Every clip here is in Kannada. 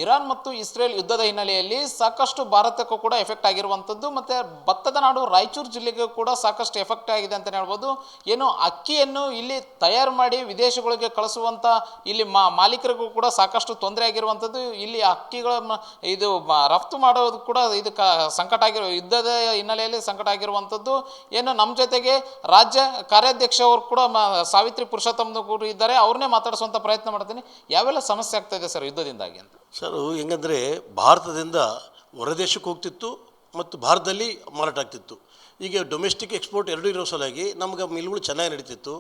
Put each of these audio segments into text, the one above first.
ಇರಾನ್ ಮತ್ತು ಇಸ್ರೇಲ್ ಯುದ್ಧದ ಹಿನ್ನೆಲೆಯಲ್ಲಿ ಸಾಕಷ್ಟು ಭಾರತಕ್ಕೂ ಕೂಡ ಎಫೆಕ್ಟ್ ಆಗಿರುವಂಥದ್ದು ಮತ್ತು ಭತ್ತದ ನಾಡು ರಾಯಚೂರು ಜಿಲ್ಲೆಗೂ ಕೂಡ ಸಾಕಷ್ಟು ಎಫೆಕ್ಟ್ ಆಗಿದೆ ಅಂತಲೇ ಹೇಳ್ಬೋದು. ಏನು ಅಕ್ಕಿಯನ್ನು ಇಲ್ಲಿ ತಯಾರು ಮಾಡಿ ವಿದೇಶಗಳಿಗೆ ಕಳಿಸುವಂಥ ಇಲ್ಲಿ ಮಾಲೀಕರಿಗೂ ಕೂಡ ಸಾಕಷ್ಟು ತೊಂದರೆ ಆಗಿರುವಂಥದ್ದು. ಇಲ್ಲಿ ಅಕ್ಕಿಗಳ ಇದು ರಫ್ತು ಮಾಡೋದು ಕೂಡ ಇದು ಸಂಕಟ ಆಗಿರೋ ಯುದ್ಧದ ಹಿನ್ನೆಲೆಯಲ್ಲಿ ಸಂಕಟ ಆಗಿರುವಂಥದ್ದು. ಏನು ನಮ್ಮ ಜೊತೆಗೆ ರಾಜ್ಯ ಕಾರ್ಯಾಧ್ಯಕ್ಷ ಅವರು ಕೂಡ ಸಾವಿತ್ರಿ ಪುರುಷೋತ್ತಮನವರು ಇದ್ದಾರೆ, ಅವ್ರನ್ನೇ ಮಾತಾಡಿಸುವಂಥ ಪ್ರಯತ್ನ ಮಾಡ್ತೀನಿ. ಯಾವೆಲ್ಲ ಸಮಸ್ಯೆ ಆಗ್ತಾ ಇದೆ ಸರ್ ಯುದ್ಧದಿಂದಾಗಿ ಅಂತ? ಸರ್ ಹೆಂಗಂದರೆ ಭಾರತದಿಂದ ಹೊರದೇಶಕ್ಕೆ ಹೋಗ್ತಿತ್ತು ಮತ್ತು ಭಾರತದಲ್ಲಿ ಮಾರಾಟ ಆಗ್ತಿತ್ತು. ಈಗ ಡೊಮೆಸ್ಟಿಕ್ ಎಕ್ಸ್ಪೋರ್ಟ್ ಎರಡೂ ಇರೋ ಸಲುವಾಗಿ ನಮ್ಗೆ ಮಿಲ್ಗಳು ಚೆನ್ನಾಗಿ ನಡೀತಿತ್ತು.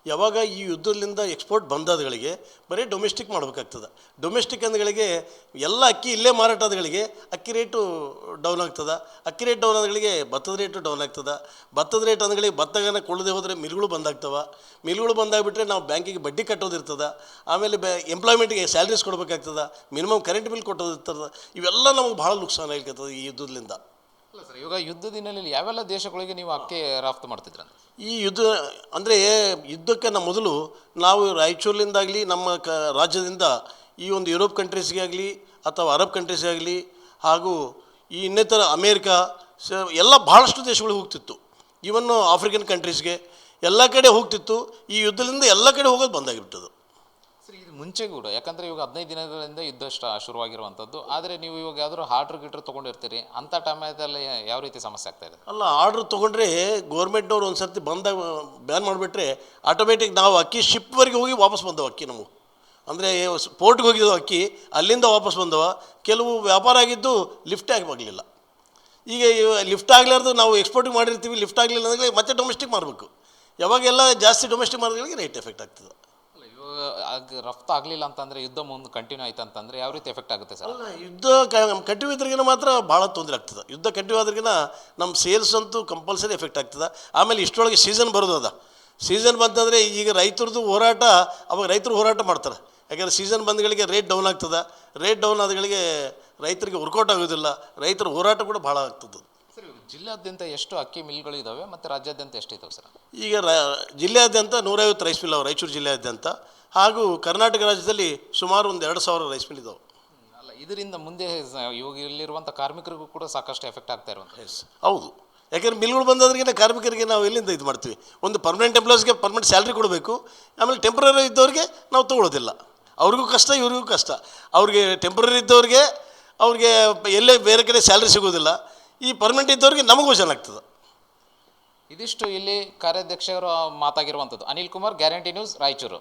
ಯಾವಾಗ ಈ ಯುದ್ಧದಿಂದ ಎಕ್ಸ್ಪೋರ್ಟ್ ಬಂದಾದಗಳಿಗೆ ಬರೀ ಡೊಮೆಸ್ಟಿಕ್ ಮಾಡಬೇಕಾಗ್ತದೆ. ಡೊಮೆಸ್ಟಿಕ್ ಅಂದಗಳಿಗೆ ಎಲ್ಲ ಅಕ್ಕಿ ಇಲ್ಲೇ ಮಾರಾಟ ಆದಗಳಿಗೆ ಅಕ್ಕಿ ರೇಟು ಡೌನ್ ಆಗ್ತದೆ. ಅಕ್ಕಿ ರೇಟ್ ಡೌನ್ ಆದಗಳಿಗೆ ಭತ್ತದ ರೇಟು ಡೌನ್ ಆಗ್ತದೆ. ಭತ್ತದ ರೇಟ್ ಅಂದಗಳಿಗೆ ಭತ್ತಗನ ಕೊಳ್ಳದೆ ಹೋದರೆ ಮಿಲ್ಗಳು ಬಂದಾಗ್ತವೆ. ಮಿಲ್ಗಳು ಬಂದಾಗ್ಬಿಟ್ರೆ ನಾವು ಬ್ಯಾಂಕಿಗೆ ಬಡ್ಡಿ ಕಟ್ಟೋದಿರ್ತದೆ. ಆಮೇಲೆ ಎಂಪ್ಲಾಯ್ಮೆಂಟಿಗೆ ಸ್ಯಾಲ್ರೀಸ್ ಕೊಡಬೇಕಾಗ್ತದೆ. ಮಿನಿಮಮ್ ಕರೆಂಟ್ ಬಿಲ್ ಕೊಟ್ಟೋದಿರ್ತದೆ. ಇವೆಲ್ಲ ನಮಗೆ ಭಾಳ ನುಕ್ಸಾನ ಆಗ್ತದೆ ಈ ಯುದ್ಧದಿಂದ. ಅಲ್ಲ ಸರ್, ಇವಾಗ ಯುದ್ಧದ ಹಿನ್ನೆಲೆಯಲ್ಲಿ ಯಾವೆಲ್ಲ ದೇಶಗಳಿಗೆ ನೀವು ಅಕ್ಕಿ ರಫ್ತು ಮಾಡ್ತಿದ್ರ? ಈ ಯುದ್ಧ ಅಂದರೆ ಯುದ್ಧಕ್ಕೆ ಮೊದಲು ನಾವು ರಾಯಚೂರಿನಿಂದಾಗಲಿ ನಮ್ಮ ರಾಜ್ಯದಿಂದ ಈ ಒಂದು ಯುರೋಪ್ ಕಂಟ್ರೀಸ್ಗೆ ಆಗಲಿ ಅಥವಾ ಅರಬ್ ಕಂಟ್ರೀಸ್ಗೆ ಆಗಲಿ ಹಾಗೂ ಈ ಇನ್ನಿತರ ಅಮೇರಿಕಾ ಎಲ್ಲ ಭಾಳಷ್ಟು ದೇಶಗಳಿಗೆ ಹೋಗ್ತಿತ್ತು. ಈವನ್ನು ಆಫ್ರಿಕನ್ ಕಂಟ್ರೀಸ್ಗೆ ಎಲ್ಲ ಕಡೆ ಹೋಗ್ತಿತ್ತು. ಈ ಯುದ್ಧದಿಂದ ಎಲ್ಲ ಕಡೆ ಹೋಗೋದು ಬಂದಾಗಿಬಿಟ್ಟದು. ಸರ್, ಇದು ಮುಂಚೆ ಕೂಡ ಯಾಕಂದರೆ ಇವಾಗ 15 ದಿನಗಳಿಂದ ಯುದ್ಧ ಶುರುವಾಗಿರುವಂಥದ್ದು. ಆದರೆ ನೀವು ಇವಾಗ ಯಾವ್ದಾದ್ರು ಆರ್ಡ್ರ್ ತೊಗೊಂಡಿರ್ತೀರಿ, ಅಂಥ ಟೈಮಲ್ಲಿ ಯಾವ ರೀತಿ ಸಮಸ್ಯೆ ಆಗ್ತಾ ಇದೆ? ಅಲ್ಲ, ಆರ್ಡ್ರ್ ತೊಗೊಂಡ್ರೆ ಗೌರ್ಮೆಂಟ್ನವ್ರು ಒಂದು ಸರ್ತಿ ಬಂದಾಗ ಬ್ಯಾನ್ ಮಾಡಿಬಿಟ್ರೆ ಆಟೋಮೆಟಿಕ್ ನಾವು ಅಕ್ಕಿ ಶಿಪ್ವರೆಗೆ ಹೋಗಿ ವಾಪಸ್ ಬಂದವು ಅಕ್ಕಿ. ನಾವು ಅಂದರೆ ಪೋರ್ಟ್ಗೆ ಹೋಗಿದ್ದವು ಅಕ್ಕಿ, ಅಲ್ಲಿಂದ ವಾಪಸ್ ಬಂದವ. ಕೆಲವು ವ್ಯಾಪಾರ ಆಗಿದ್ದು ಲಿಫ್ಟೇ ಆಗಲಿಲ್ಲ. ಈಗ ಲಿಫ್ಟ್ ಆಗಲಾರ್ದು ನಾವು ಎಕ್ಸ್ಪೋರ್ಟಿಗೆ ಮಾಡಿರ್ತೀವಿ, ಲಿಫ್ಟ್ ಆಗಲಿಲ್ಲ ಅಂದರೆ ಮತ್ತೆ ಡೊಮೆಸ್ಟಿಕ್ ಮಾಡಬೇಕು. ಯಾವಾಗೆಲ್ಲ ಜಾಸ್ತಿ ಡೊಮೆಸ್ಟಿಕ್ ಮಾಡೋದ್ಗಳಿಗೆ ರೇಟ್ ಎಫೆಕ್ಟ್ ಆಗ್ತದೆ. ರಫ್ತು ಆಗಲಿಲ್ಲ ಅಂತಂದರೆ ಯುದ್ಧ ಮುಂದೆ ಕಂಟಿನ್ಯೂ ಆಯ್ತು ಅಂತಂದರೆ ಯಾವ ರೀತಿ ಎಫೆಕ್ಟ್ ಆಗುತ್ತೆ ಸರ್? ಅಲ್ಲ, ಯುದ್ಧ ಕಂಟಿನ್ಯೂ ಇದ್ರಿಗಿನ ಮಾತ್ರ ಭಾಳ ತೊಂದರೆ ಆಗ್ತದೆ. ಯುದ್ಧ ಕಂಟಿನ್ಯೂ ಆದ್ರಿಗಿನ ನಮ್ಮ ಸೇಲ್ಸ್ ಅಂತೂ ಕಂಪಲ್ಸರಿ ಎಫೆಕ್ಟ್ ಆಗ್ತದೆ. ಆಮೇಲೆ ಇಷ್ಟರೊಳಗೆ ಸೀಸನ್ ಬರೋದು ಸೀಸನ್ ಬಂತಂದರೆ ಈಗ ರೈತರದ್ದು ಹೋರಾಟ, ಅವಾಗ ರೈತರು ಹೋರಾಟ ಮಾಡ್ತಾರೆ. ಯಾಕಂದರೆ ಸೀಸನ್ ಬಂದಗಳಿಗೆ ರೇಟ್ ಡೌನ್ ಆಗ್ತದೆ. ರೇಟ್ ಡೌನ್ ಆದಗಳಿಗೆ ರೈತರಿಗೆ ವರ್ಕೌಟ್ ಆಗೋದಿಲ್ಲ. ರೈತರ ಹೋರಾಟ ಕೂಡ ಭಾಳ ಆಗ್ತದೆ. ಸರ್, ಜಿಲ್ಲಾದ್ಯಂತ ಎಷ್ಟು ಅಕ್ಕಿ ಮಿಲ್ಗಳಿದ್ದಾವೆ ಮತ್ತು ರಾಜ್ಯಾದ್ಯಂತ ಎಷ್ಟಿದ್ದಾವೆ ಸರ್? ಈಗ ಜಿಲ್ಲೆಯಾದ್ಯಂತ 150 ರೈಸ್ ಮಿಲ್ ಅವೆ ರಾಯಚೂರು ಜಿಲ್ಲೆಯಾದ್ಯಂತ. ಹಾಗೂ ಕರ್ನಾಟಕ ರಾಜ್ಯದಲ್ಲಿ ಸುಮಾರು ಒಂದು 2000 ರೈಸ್ ಮಿಲ್ ಇದ್ದಾವೆ. ಅಲ್ಲ, ಇದರಿಂದ ಮುಂದೆ ಇವಾಗ ಇಲ್ಲಿರುವಂಥ ಕಾರ್ಮಿಕರಿಗೂ ಕೂಡ ಸಾಕಷ್ಟು ಎಫೆಕ್ಟ್ ಆಗ್ತಾ ಇರುವಂಥ. ಹೌದು, ಯಾಕೆಂದರೆ ಮಿಲ್ಗಳು ಬಂದಾದ್ರಿಗೆ ಕಾರ್ಮಿಕರಿಗೆ ನಾವು ಎಲ್ಲಿಂದ ಇದು ಮಾಡ್ತೀವಿ? ಒಂದು ಪರ್ಮನೆಂಟ್ ಎಂಪ್ಲಾಯ್ಸ್ಗೆ ಪರ್ಮನೆಂಟ್ ಸ್ಯಾಲ್ರಿ ಕೊಡಬೇಕು. ಆಮೇಲೆ ಟೆಂಪ್ರರಿ ಇದ್ದವ್ರಿಗೆ ನಾವು ತೊಗೊಳೋದಿಲ್ಲ. ಅವ್ರಿಗೂ ಕಷ್ಟ, ಇವ್ರಿಗೂ ಕಷ್ಟ. ಅವ್ರಿಗೆ ಟೆಂಪ್ರರಿ ಇದ್ದವ್ರಿಗೆ ಅವ್ರಿಗೆ ಎಲ್ಲೇ ಬೇರೆ ಕಡೆ ಸ್ಯಾಲ್ರಿ ಸಿಗೋದಿಲ್ಲ. ಈ ಪರ್ಮನೆಂಟ್ ಇದ್ದವ್ರಿಗೆ ನಮಗೂ ಚೆನ್ನಾಗ್ತದೆ. ಇದಿಷ್ಟು ಇಲ್ಲಿ ಕಾರ್ಯಾಧ್ಯಕ್ಷರು ಮಾತಾಗಿರುವಂಥದ್ದು. Anil Kumar, guarantee news, Raichur.